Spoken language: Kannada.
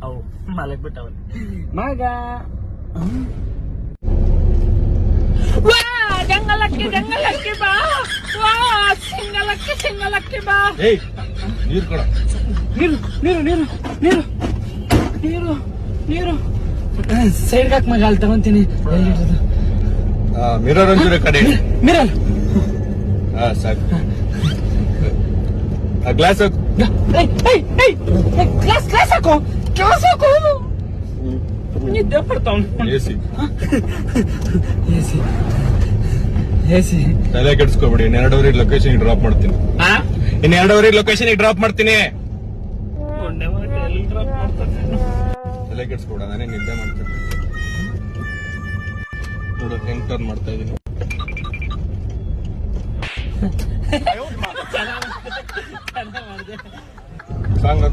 ಅವು ಮಲಗ್ಬಿಟ್ಟವ ಮಗ. ಜಂಗಲಕ್ಕಿ ಬಾ, ಸಿಂಗಲಕ್ಕಿ ಬಾ. ನೀರು ಕೊಡ. ನೀರು ಸೈಡ್ಗೆ ಹಾಕ್ ಮಗ, ಅಲ್ಲಿ ತಗೊಂತೀನಿ. ಮಿರರ್ ಒಂಚೂರು ಕಡೆ. ಮಿರರ್ ಸಾಕು. ಗ್ಲಾಸ್ ಹಾಕು. ಗ್ಲಾಸ್ ಹಾಕು. ನಿದ್ದೆ ಬರ್ತಾವ. ಎಸಿ ತಲೆ ಕೆಡ್ಸ್ಕೊಬಿಡಿ. ಇನ್ನು 2 ಅವರಿಗೆ ಲೊಕೇಶನ್ ಡ್ರಾಪ್ ಮಾಡ್ತೀನಿ. ಇನ್ನು 2 ಅವರಿಗೆ ಲೊಕೇಶನ್ ಡ್ರಾಪ್ ಮಾಡ್ತೀನಿ. ತಲೆ ಕೆಡ್ಸ್ಕೊಬಿಡ, ನಾನೇ ನಿದ್ದೆ ಮಾಡ್ತೀನಿ. ನೋಡು ಹೆಂಗ್ ಟರ್ನ್ ಮಾಡ್ತಾ ಇದೀನಿ. ಸಾಂಗ್